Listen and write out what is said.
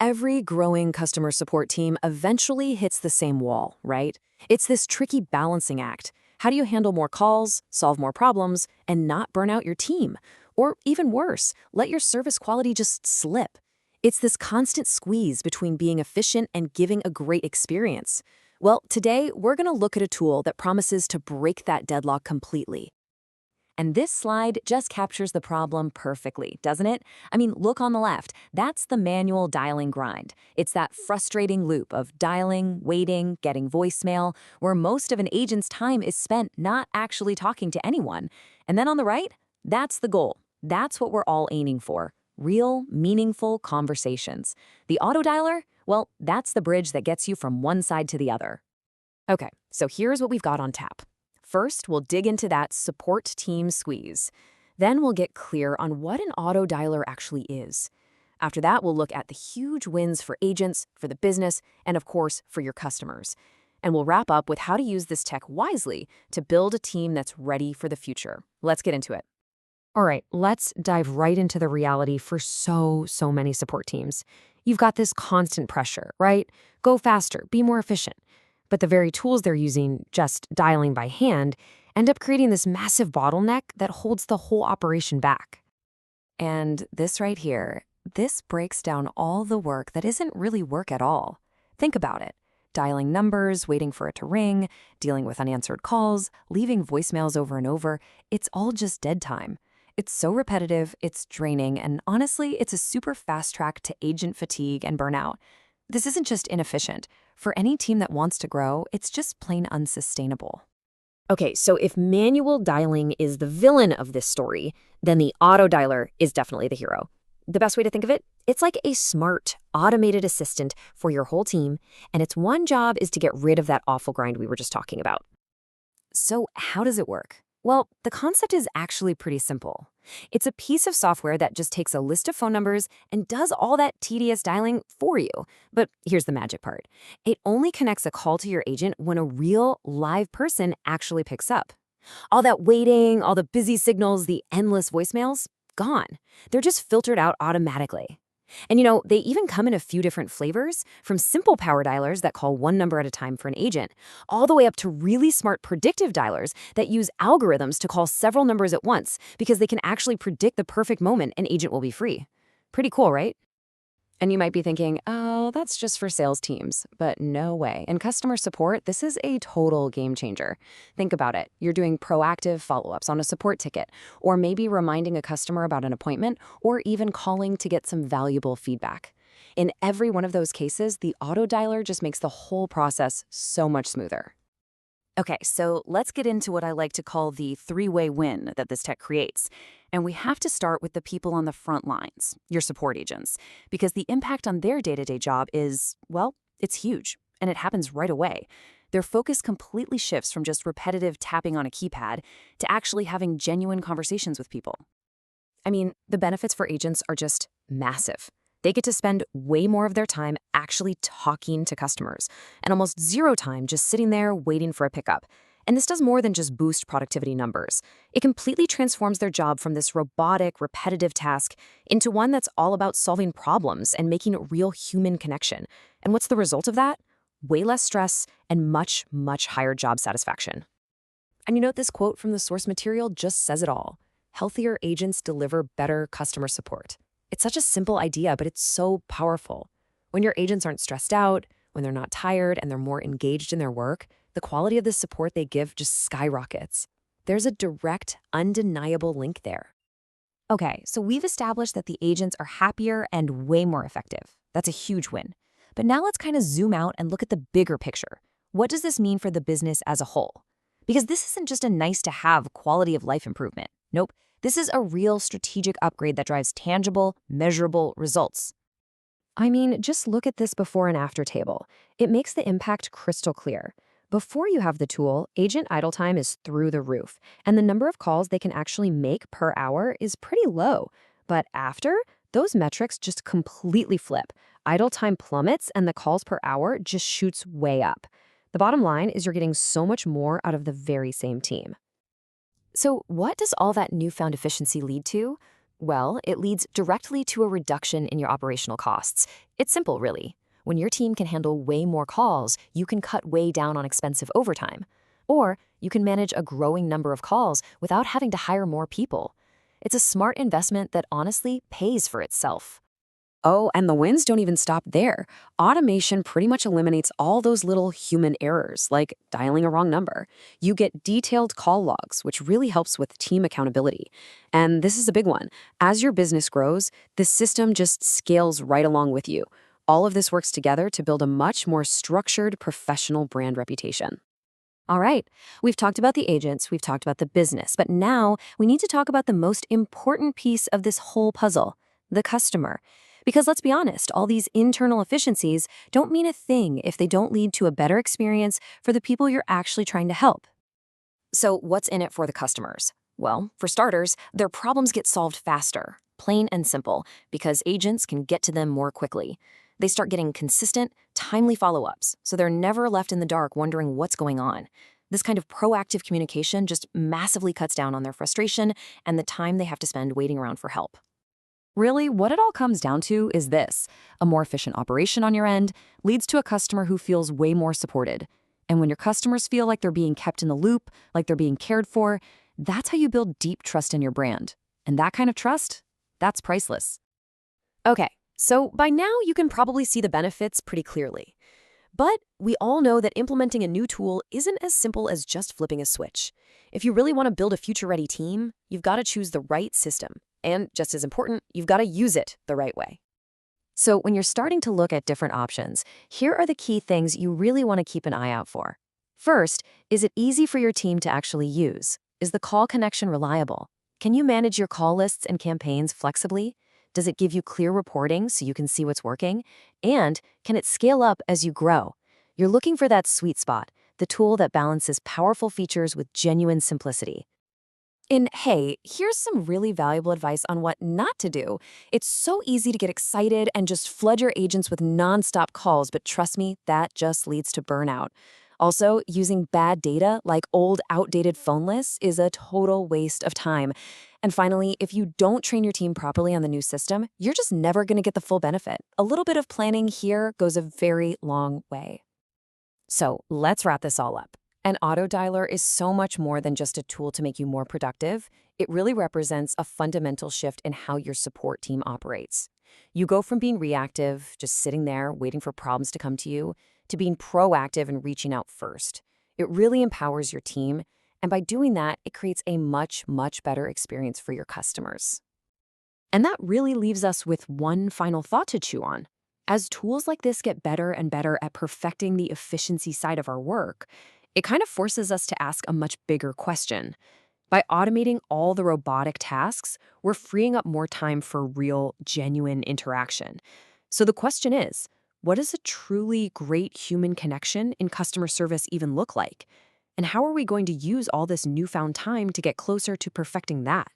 Every growing customer support team eventually hits the same wall, right? It's this tricky balancing act. How do you handle more calls, solve more problems, and not burn out your team? Or even worse, let your service quality just slip. It's this constant squeeze between being efficient and giving a great experience. Well, today we're going to look at a tool that promises to break that deadlock completely. And this slide just captures the problem perfectly, doesn't it? I mean, look on the left. That's the manual dialing grind. It's that frustrating loop of dialing, waiting, getting voicemail, where most of an agent's time is spent not actually talking to anyone. And then on the right, that's the goal. That's what we're all aiming for. Real, meaningful conversations. The auto dialer? Well, that's the bridge that gets you from one side to the other. Okay, so here's what we've got on tap. First, we'll dig into that support team squeeze. Then we'll get clear on what an auto dialer actually is. After that, we'll look at the huge wins for agents, for the business, and of course, for your customers. And we'll wrap up with how to use this tech wisely to build a team that's ready for the future. Let's get into it. All right, let's dive right into the reality for so many support teams. You've got this constant pressure, right? Go faster, be more efficient. But the very tools they're using, just dialing by hand, end up creating this massive bottleneck that holds the whole operation back. And this right here, this breaks down all the work that isn't really work at all. Think about it. Dialing numbers, waiting for it to ring, dealing with unanswered calls, leaving voicemails over and over, it's all just dead time. It's so repetitive, it's draining, and honestly, it's a super fast track to agent fatigue and burnout. This isn't just inefficient. For any team that wants to grow, it's just plain unsustainable. Okay, so if manual dialing is the villain of this story, then the auto dialer is definitely the hero. The best way to think of it? It's like a smart, automated assistant for your whole team, and its one job is to get rid of that awful grind we were just talking about. So how does it work? Well, the concept is actually pretty simple. It's a piece of software that just takes a list of phone numbers and does all that tedious dialing for you. But here's the magic part. It only connects a call to your agent when a real, live person actually picks up. All that waiting, all the busy signals, the endless voicemails, gone. They're just filtered out automatically. And they even come in a few different flavors, from simple power dialers that call one number at a time for an agent, all the way up to really smart predictive dialers that use algorithms to call several numbers at once because they can actually predict the perfect moment an agent will be free. Pretty cool, right? And you might be thinking, oh, that's just for sales teams. But no way. In customer support, this is a total game changer. Think about it. You're doing proactive follow-ups on a support ticket, or maybe reminding a customer about an appointment, or even calling to get some valuable feedback. In every one of those cases, the auto dialer just makes the whole process so much smoother. Okay, so let's get into what I like to call the three-way win that this tech creates. And we have to start with the people on the front lines, your support agents, because the impact on their day-to-day job is, well, it's huge, and it happens right away. Their focus completely shifts from just repetitive tapping on a keypad to actually having genuine conversations with people. I mean, the benefits for agents are just massive. They get to spend way more of their time actually talking to customers, and almost zero time just sitting there waiting for a pickup. And this does more than just boost productivity numbers. It completely transforms their job from this robotic, repetitive task into one that's all about solving problems and making a real human connection. And what's the result of that? Way less stress and much higher job satisfaction. And this quote from the source material just says it all. Healthier agents deliver better customer support. It's such a simple idea, but it's so powerful. When your agents aren't stressed out, when they're not tired, and they're more engaged in their work, the quality of the support they give just skyrockets. There's a direct, undeniable link there. Okay, so we've established that the agents are happier and way more effective. That's a huge win. But now let's kind of zoom out and look at the bigger picture. What does this mean for the business as a whole? Because this isn't just a nice-to-have quality of life improvement. Nope. This is a real strategic upgrade that drives tangible, measurable results. I mean, just look at this before and after table. It makes the impact crystal clear. Before you have the tool, agent idle time is through the roof, and the number of calls they can actually make per hour is pretty low. But after, those metrics just completely flip. Idle time plummets, and the calls per hour just shoots way up. The bottom line is you're getting so much more out of the very same team. So what does all that newfound efficiency lead to? Well, it leads directly to a reduction in your operational costs. It's simple, really. When your team can handle way more calls, you can cut way down on expensive overtime. Or you can manage a growing number of calls without having to hire more people. It's a smart investment that honestly pays for itself. Oh, and the wins don't even stop there. Automation pretty much eliminates all those little human errors, like dialing a wrong number. You get detailed call logs, which really helps with team accountability. And this is a big one. As your business grows, the system just scales right along with you. All of this works together to build a much more structured, professional brand reputation. All right, we've talked about the agents, we've talked about the business, but now we need to talk about the most important piece of this whole puzzle, the customer. Because let's be honest, all these internal efficiencies don't mean a thing if they don't lead to a better experience for the people you're actually trying to help. So, what's in it for the customers? Well, for starters, their problems get solved faster, plain and simple, because agents can get to them more quickly. They start getting consistent, timely follow-ups, so they're never left in the dark wondering what's going on. This kind of proactive communication just massively cuts down on their frustration and the time they have to spend waiting around for help. Really, what it all comes down to is this. A more efficient operation on your end leads to a customer who feels way more supported. And when your customers feel like they're being kept in the loop, like they're being cared for, that's how you build deep trust in your brand. And that kind of trust, that's priceless. Okay, so by now you can probably see the benefits pretty clearly. But we all know that implementing a new tool isn't as simple as just flipping a switch. If you really want to build a future-ready team, you've got to choose the right system. And just as important, you've got to use it the right way. So when you're starting to look at different options, here are the key things you really want to keep an eye out for. First, is it easy for your team to actually use? Is the call connection reliable? Can you manage your call lists and campaigns flexibly? Does it give you clear reporting so you can see what's working? And can it scale up as you grow? You're looking for that sweet spot, the tool that balances powerful features with genuine simplicity. And hey, here's some really valuable advice on what not to do. It's so easy to get excited and just flood your agents with nonstop calls, but trust me, that just leads to burnout. Also, using bad data like old, outdated phone lists is a total waste of time. And finally, if you don't train your team properly on the new system, you're just never going to get the full benefit. A little bit of planning here goes a very long way. So let's wrap this all up. An auto dialer is so much more than just a tool to make you more productive. It really represents a fundamental shift in how your support team operates. You go from being reactive, just sitting there waiting for problems to come to you, to being proactive and reaching out first. It really empowers your team, and by doing that, it creates a much, much better experience for your customers. And that really leaves us with one final thought to chew on. As tools like this get better and better at perfecting the efficiency side of our work, it kind of forces us to ask a much bigger question. By automating all the robotic tasks, we're freeing up more time for real, genuine interaction. So the question is, what does a truly great human connection in customer service even look like? And how are we going to use all this newfound time to get closer to perfecting that?